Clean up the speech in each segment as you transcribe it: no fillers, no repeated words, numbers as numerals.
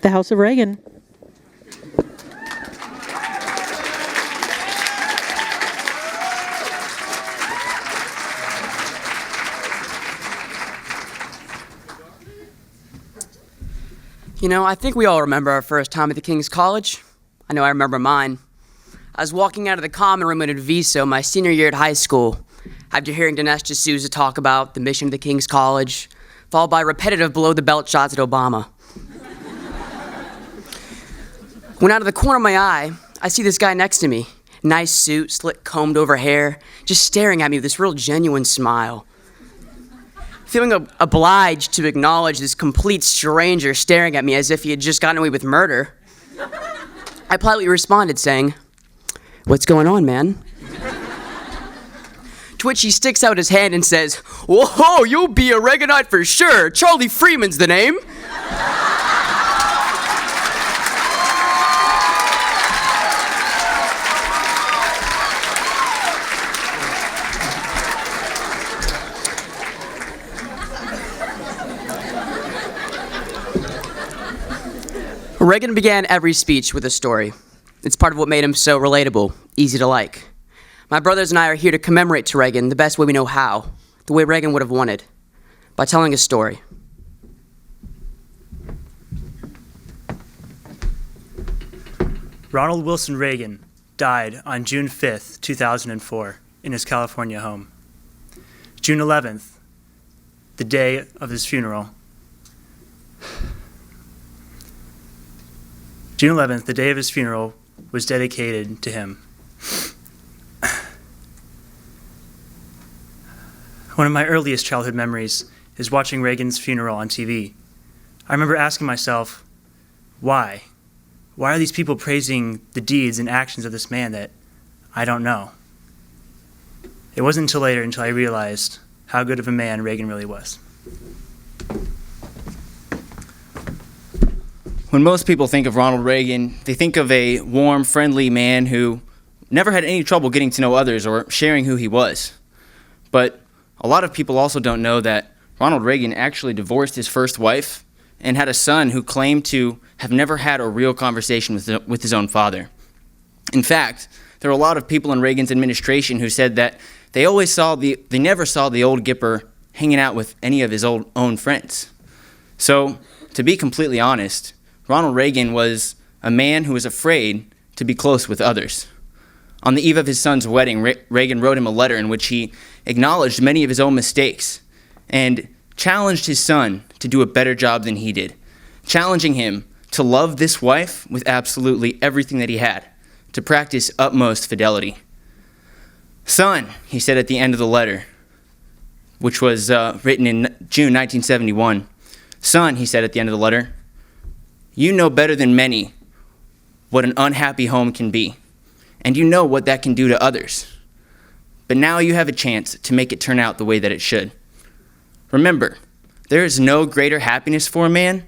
The House of Reagan. You know, I think we all remember our first time at the King's College. I know I remember mine. I was walking out of the common room at Adviso my senior year at high school, after hearing Dinesh D'Souza talk about the mission of the King's College, followed by repetitive below-the-belt shots at Obama. When out of the corner of my eye, I see this guy next to me, nice suit, slick combed-over hair, just staring at me with this real genuine smile. Feeling obliged to acknowledge this complete stranger staring at me as if he had just gotten away with murder, I politely responded saying, "What's going on, man?" To which he sticks out his hand and says, "Whoa, you'll be a Reaganite for sure. Charlie Freeman's the name." Reagan began every speech with a story. It's part of what made him so relatable, easy to like. My brothers and I are here to commemorate to Reagan the best way we know how, the way Reagan would have wanted, by telling a story. Ronald Wilson Reagan died on June 5th, 2004, in his California home. June 11th, the day of his funeral. June 11th, the day of his funeral, was dedicated to him. One of my earliest childhood memories is watching Reagan's funeral on TV. I remember asking myself, why? Why are these people praising the deeds and actions of this man that I don't know? It wasn't until later until I realized how good of a man Reagan really was. When most people think of Ronald Reagan, they think of a warm, friendly man who never had any trouble getting to know others or sharing who he was. But a lot of people also don't know that Ronald Reagan actually divorced his first wife and had a son who claimed to have never had a real conversation with his own father. In fact, there were a lot of people in Reagan's administration who said that they never saw the old Gipper hanging out with any of his own friends. So, to be completely honest, Ronald Reagan was a man who was afraid to be close with others. On the eve of his son's wedding, Reagan wrote him a letter in which he acknowledged many of his own mistakes and challenged his son to do a better job than he did, challenging him to love this wife with absolutely everything that he had, to practice utmost fidelity. "Son," he said at the end of the letter, which was written in June 1971, "Son," he said at the end of the letter, "you know better than many what an unhappy home can be, and you know what that can do to others. But now you have a chance to make it turn out the way that it should. Remember, there is no greater happiness for a man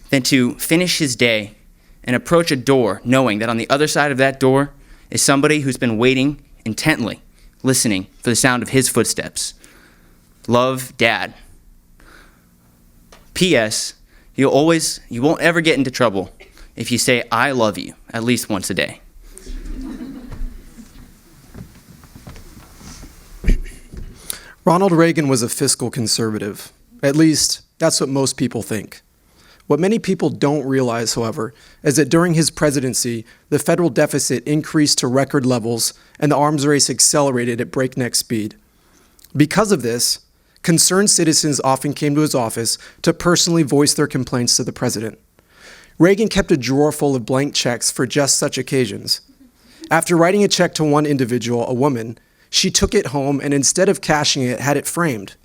than to finish his day and approach a door knowing that on the other side of that door is somebody who's been waiting intently, listening for the sound of his footsteps. Love, Dad. P.S. You won't ever get into trouble if you say, 'I love you,' at least once a day." Ronald Reagan was a fiscal conservative. At least, that's what most people think. What many people don't realize, however, is that during his presidency, the federal deficit increased to record levels and the arms race accelerated at breakneck speed. Because of this, concerned citizens often came to his office to personally voice their complaints to the president. Reagan kept a drawer full of blank checks for just such occasions. After writing a check to one individual, a woman, she took it home and instead of cashing it, had it framed.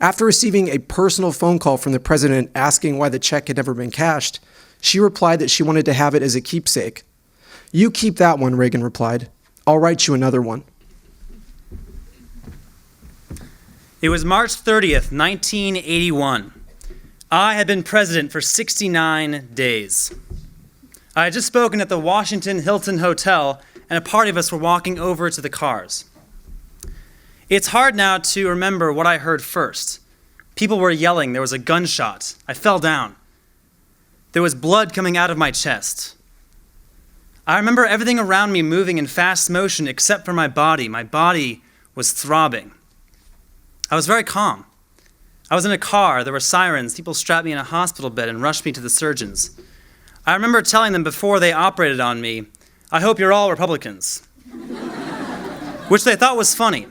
After receiving a personal phone call from the president asking why the check had never been cashed, she replied that she wanted to have it as a keepsake. "You keep that one," Reagan replied. "I'll write you another one." It was March 30th, 1981. I had been president for 69 days. I had just spoken at the Washington Hilton Hotel, and a party of us were walking over to the cars. It's hard now to remember what I heard first. People were yelling. There was a gunshot. I fell down. there was blood coming out of my chest. I remember everything around me moving in fast motion except for my body. My body was throbbing. I was very calm. I was in a car, there were sirens, people strapped me in a hospital bed and rushed me to the surgeons. I remember telling them before they operated on me, "I hope you're all Republicans," which they thought was funny.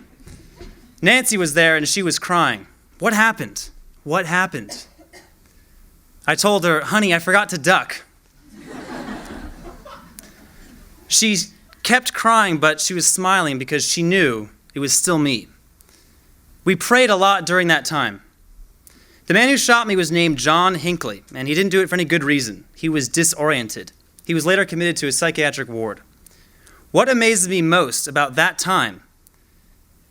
Nancy was there and she was crying. "What happened? What happened?" I told her, "Honey, I forgot to duck." She kept crying, but she was smiling because she knew it was still me. We prayed a lot during that time. The man who shot me was named John Hinckley, and he didn't do it for any good reason. He was disoriented. He was later committed to a psychiatric ward. What amazes me most about that time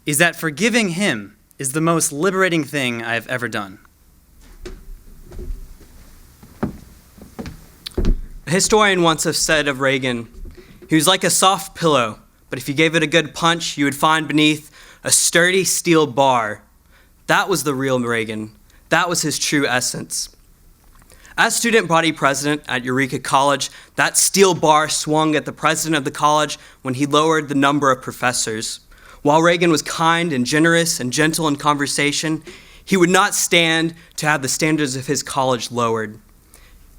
is that forgiving him is the most liberating thing I have ever done. A historian once have said of Reagan, he was like a soft pillow, but if you gave it a good punch, you would find beneath a sturdy steel bar. That was the real Reagan. That was his true essence. As student body president at Eureka College, that steel bar swung at the president of the college when he lowered the number of professors. While Reagan was kind and generous and gentle in conversation, he would not stand to have the standards of his college lowered.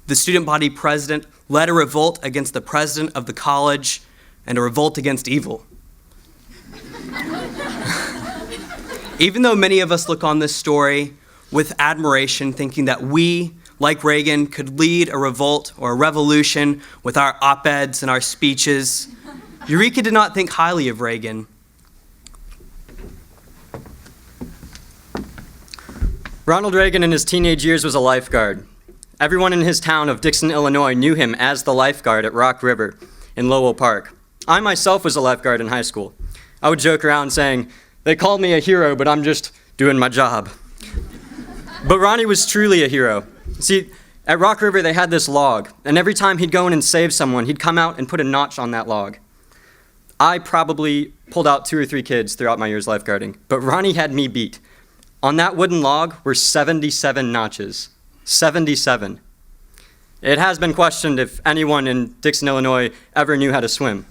The student body president led a revolt against the president of the college and a revolt against evil. Even though many of us look on this story with admiration, thinking that we, like Reagan, could lead a revolt or a revolution with our op-eds and our speeches, Eureka did not think highly of Reagan. Ronald Reagan in his teenage years was a lifeguard. Everyone in his town of Dixon, Illinois knew him as the lifeguard at Rock River in Lowell Park. I myself was a lifeguard in high school. I would joke around saying, "They called me a hero, but I'm just doing my job." But Ronnie was truly a hero. See, at Rock River they had this log, and every time he'd go in and save someone, he'd come out and put a notch on that log. I probably pulled out 2 or 3 kids throughout my years lifeguarding, but Ronnie had me beat. On that wooden log were 77 notches. 77. It has been questioned if anyone in Dixon, Illinois ever knew how to swim.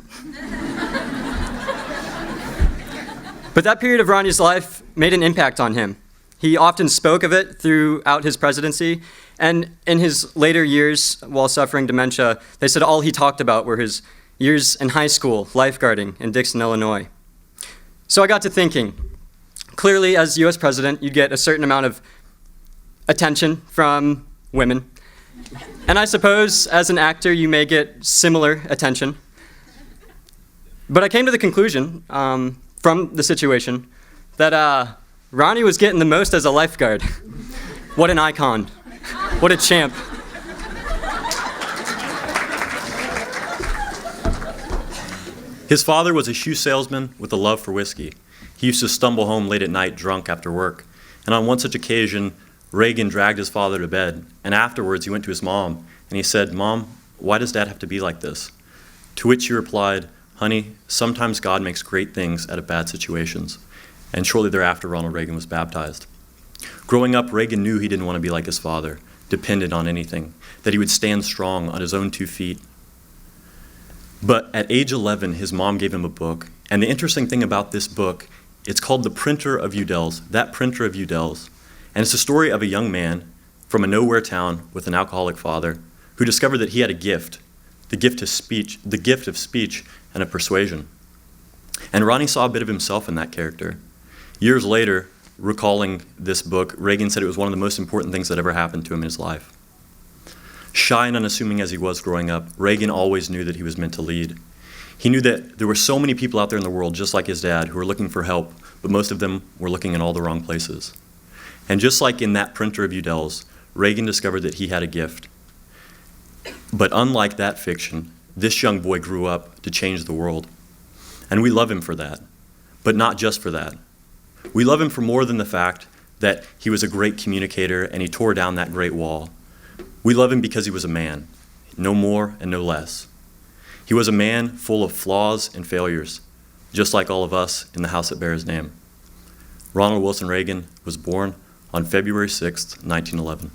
But that period of Ronnie's life made an impact on him. He often spoke of it throughout his presidency, and in his later years, while suffering dementia, they said all he talked about were his years in high school lifeguarding in Dixon, Illinois. So I got to thinking, clearly as US president, you get a certain amount of attention from women. And I suppose as an actor, you may get similar attention. But I came to the conclusion from the situation that Ronnie was getting the most as a lifeguard. What an icon. What a champ. His father was a shoe salesman with a love for whiskey. He used to stumble home late at night drunk after work. And on one such occasion, Reagan dragged his father to bed. And afterwards, he went to his mom and he said, "Mom, why does Dad have to be like this?" To which she replied, "Honey, sometimes God makes great things out of bad situations." And shortly thereafter, Ronald Reagan was baptized. Growing up, Reagan knew he didn't want to be like his father, dependent on anything, that he would stand strong on his own 2 feet. But at age 11, his mom gave him a book. And the interesting thing about this book, it's called The Printer of Udell's, That Printer of Udell's. And it's the story of a young man from a nowhere town with an alcoholic father who discovered that he had a gift, the gift of speech and of persuasion. And Ronnie saw a bit of himself in that character. Years later, recalling this book, Reagan said it was one of the most important things that ever happened to him in his life. Shy and unassuming as he was growing up, Reagan always knew that he was meant to lead. He knew that there were so many people out there in the world, just like his dad, who were looking for help, but most of them were looking in all the wrong places. And just like in That Printer of Udell's, Reagan discovered that he had a gift. But unlike that fiction, this young boy grew up to change the world. And we love him for that, but not just for that. We love him for more than the fact that he was a great communicator and he tore down that great wall. We love him because he was a man, no more and no less. He was a man full of flaws and failures, just like all of us in the house that bears his name. Ronald Wilson Reagan was born on February 6, 1911.